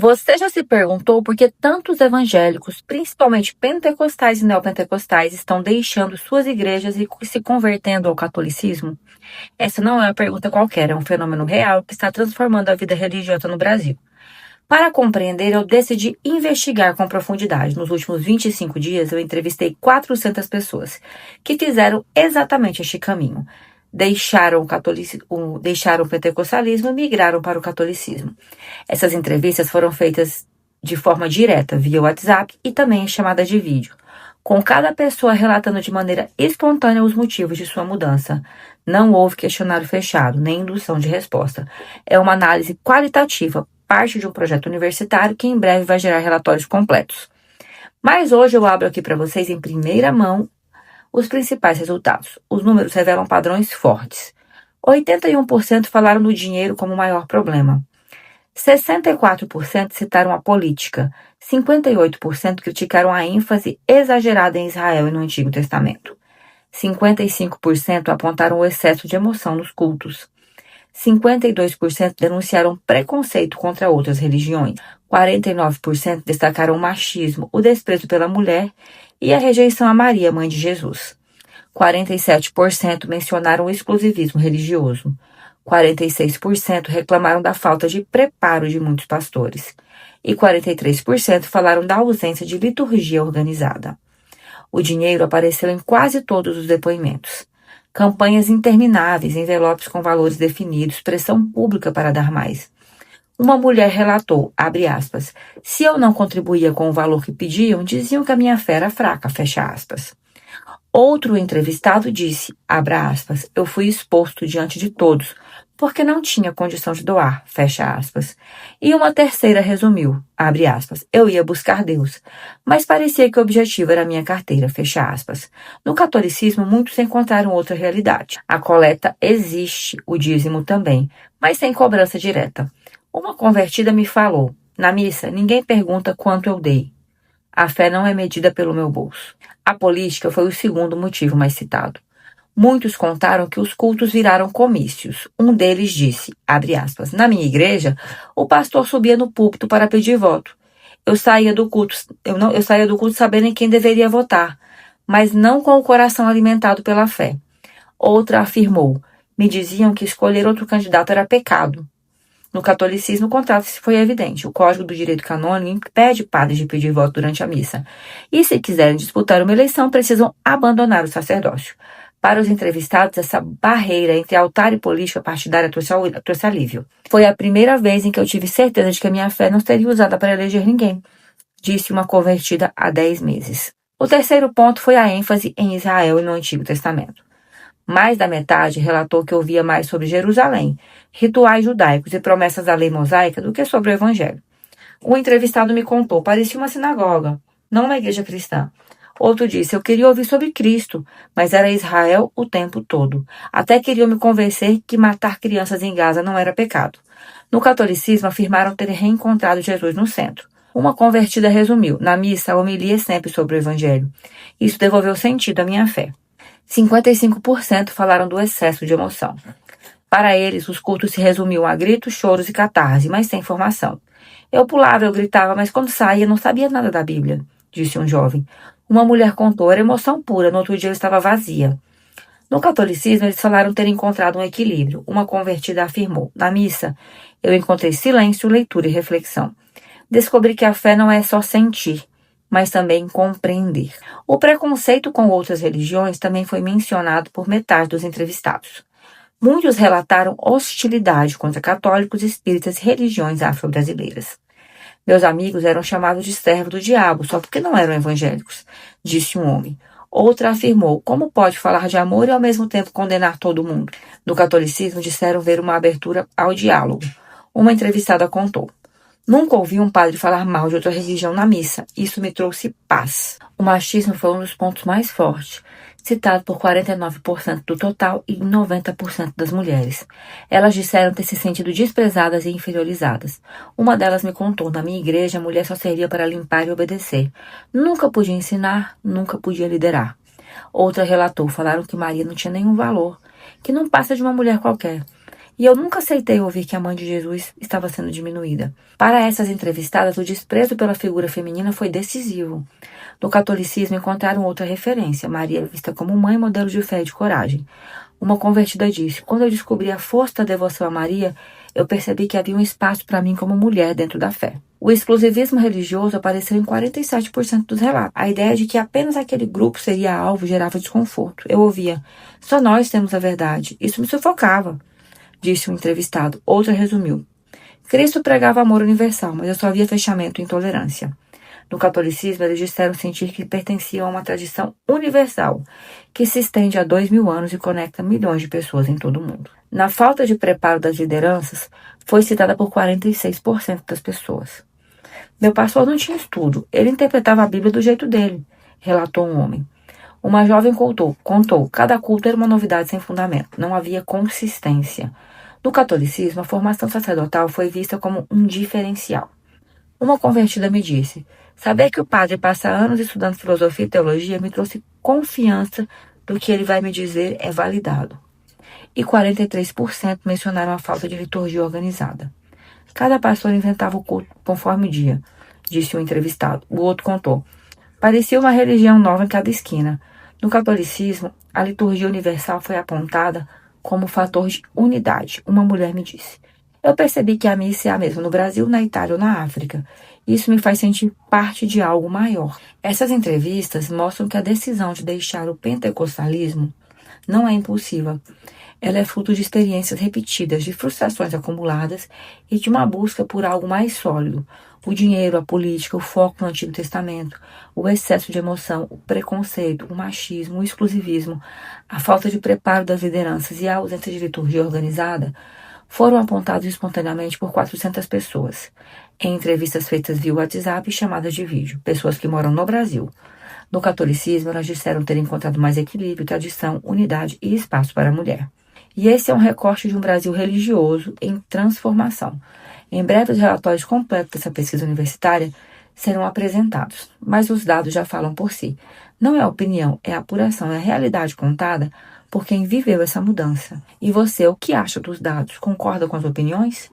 Você já se perguntou por que tantos evangélicos, principalmente pentecostais e neopentecostais, estão deixando suas igrejas e se convertendo ao catolicismo? Essa não é uma pergunta qualquer, é um fenômeno real que está transformando a vida religiosa no Brasil. Para compreender, eu decidi investigar com profundidade. Nos últimos 25 dias, eu entrevistei 400 pessoas que fizeram exatamente este caminho. Deixaram o pentecostalismo e migraram para o catolicismo. Essas entrevistas foram feitas de forma direta, via WhatsApp e também em chamada de vídeo, com cada pessoa relatando de maneira espontânea os motivos de sua mudança. Não houve questionário fechado, nem indução de resposta. É uma análise qualitativa, parte de um projeto universitário que em breve vai gerar relatórios completos. Mas hoje eu abro aqui para vocês em primeira mão os principais resultados. Os números revelam padrões fortes. 81% falaram do dinheiro como o maior problema. 64% citaram a política. 58% criticaram a ênfase exagerada em Israel e no Antigo Testamento. 55% apontaram o excesso de emoção nos cultos. 52% denunciaram preconceito contra outras religiões. 49% destacaram o machismo, o desprezo pela mulher e a rejeição a Maria, mãe de Jesus. 47% mencionaram o exclusivismo religioso. 46% reclamaram da falta de preparo de muitos pastores. E 43% falaram da ausência de liturgia organizada. O dinheiro apareceu em quase todos os depoimentos. Campanhas intermináveis, envelopes com valores definidos, pressão pública para dar mais. Uma mulher relatou, abre aspas, se eu não contribuía com o valor que pediam, diziam que a minha fé era fraca, fecha aspas. Outro entrevistado disse, abre aspas, eu fui exposto diante de todos, porque não tinha condição de doar, fecha aspas. E uma terceira resumiu, abre aspas, eu ia buscar Deus, mas parecia que o objetivo era a minha carteira, fecha aspas. No catolicismo, muitos encontraram outra realidade. A coleta existe, o dízimo também, mas sem cobrança direta. Uma convertida me falou, na missa, ninguém pergunta quanto eu dei. A fé não é medida pelo meu bolso. A política foi o segundo motivo mais citado. Muitos contaram que os cultos viraram comícios. Um deles disse, abre aspas, na minha igreja, o pastor subia no púlpito para pedir voto. Eu saía do culto sabendo em quem deveria votar, mas não com o coração alimentado pela fé. Outra afirmou, me diziam que escolher outro candidato era pecado. No catolicismo, o contraste foi evidente. O Código do Direito Canônico impede padres de pedir voto durante a missa. E se quiserem disputar uma eleição, precisam abandonar o sacerdócio. Para os entrevistados, essa barreira entre altar e política partidária trouxe alívio. Foi a primeira vez em que eu tive certeza de que a minha fé não seria usada para eleger ninguém, disse uma convertida há 10 meses. O terceiro ponto foi a ênfase em Israel e no Antigo Testamento. Mais da metade relatou que ouvia mais sobre Jerusalém, rituais judaicos e promessas da lei mosaica do que sobre o evangelho. Um entrevistado me contou, parecia uma sinagoga, não uma igreja cristã. Outro disse, eu queria ouvir sobre Cristo, mas era Israel o tempo todo. Até queriam me convencer que matar crianças em Gaza não era pecado. No catolicismo, afirmaram ter reencontrado Jesus no centro. Uma convertida resumiu, na missa, a homilia é sempre sobre o evangelho. Isso devolveu sentido à minha fé. 55% falaram do excesso de emoção. Para eles, os cultos se resumiam a gritos, choros e catarse, mas sem formação. Eu pulava, eu gritava, mas quando saía não sabia nada da Bíblia, disse um jovem. Uma mulher contou, era emoção pura, no outro dia eu estava vazia. No catolicismo, eles falaram ter encontrado um equilíbrio. Uma convertida afirmou, na missa, eu encontrei silêncio, leitura e reflexão. Descobri que a fé não é só sentir, mas também compreender. O preconceito com outras religiões também foi mencionado por metade dos entrevistados. Muitos relataram hostilidade contra católicos, espíritas e religiões afro-brasileiras. Meus amigos eram chamados de servo do diabo só porque não eram evangélicos, disse um homem. Outra afirmou, como pode falar de amor e ao mesmo tempo condenar todo mundo? No catolicismo disseram ver uma abertura ao diálogo. Uma entrevistada contou. Nunca ouvi um padre falar mal de outra religião na missa. Isso me trouxe paz. O machismo foi um dos pontos mais fortes, citado por 49% do total e 90% das mulheres. Elas disseram ter se sentido desprezadas e inferiorizadas. Uma delas me contou, na minha igreja, a mulher só servia para limpar e obedecer. Nunca podia ensinar, nunca podia liderar. Outra relatou, falaram que Maria não tinha nenhum valor, que não passa de uma mulher qualquer. E eu nunca aceitei ouvir que a mãe de Jesus estava sendo diminuída. Para essas entrevistadas, o desprezo pela figura feminina foi decisivo. No catolicismo, encontraram outra referência, Maria é vista como mãe modelo de fé e de coragem. Uma convertida disse: quando eu descobri a força da devoção a Maria, eu percebi que havia um espaço para mim como mulher dentro da fé. O exclusivismo religioso apareceu em 47% dos relatos. A ideia de que apenas aquele grupo seria alvo gerava desconforto. Eu ouvia: só nós temos a verdade. Isso me sufocava, disse um entrevistado. Outra resumiu: Cristo pregava amor universal, mas eu só via fechamento e intolerância. No catolicismo, eles disseram sentir que pertenciam a uma tradição universal, que se estende há 2000 anos e conecta milhões de pessoas em todo o mundo. Na falta de preparo das lideranças, foi citada por 46% das pessoas. Meu pastor não tinha estudo, ele interpretava a Bíblia do jeito dele, relatou um homem. Uma jovem contou, cada culto era uma novidade sem fundamento, não havia consistência. No catolicismo, a formação sacerdotal foi vista como um diferencial. Uma convertida me disse: saber que o padre passa anos estudando filosofia e teologia me trouxe confiança do que ele vai me dizer é validado. E 43% mencionaram a falta de liturgia organizada. Cada pastor inventava o culto conforme o dia, disse o entrevistado. O outro contou: parecia uma religião nova em cada esquina. No catolicismo, a liturgia universal foi apontada como fator de unidade, uma mulher me disse. Eu percebi que a missa é a mesma no Brasil, na Itália ou na África. Isso me faz sentir parte de algo maior. Essas entrevistas mostram que a decisão de deixar o pentecostalismo não é impulsiva. Ela é fruto de experiências repetidas, de frustrações acumuladas e de uma busca por algo mais sólido. O dinheiro, a política, o foco no Antigo Testamento, o excesso de emoção, o preconceito, o machismo, o exclusivismo, a falta de preparo das lideranças e a ausência de liturgia organizada foram apontados espontaneamente por 400 pessoas, em entrevistas feitas via WhatsApp e chamadas de vídeo, pessoas que moram no Brasil. No catolicismo, elas disseram ter encontrado mais equilíbrio, tradição, unidade e espaço para a mulher. E esse é um recorte de um Brasil religioso em transformação. Em breve, os relatórios completos dessa pesquisa universitária serão apresentados, mas os dados já falam por si. Não é opinião, é apuração, é a realidade contada por quem viveu essa mudança. E você, o que acha dos dados? Concorda com as opiniões?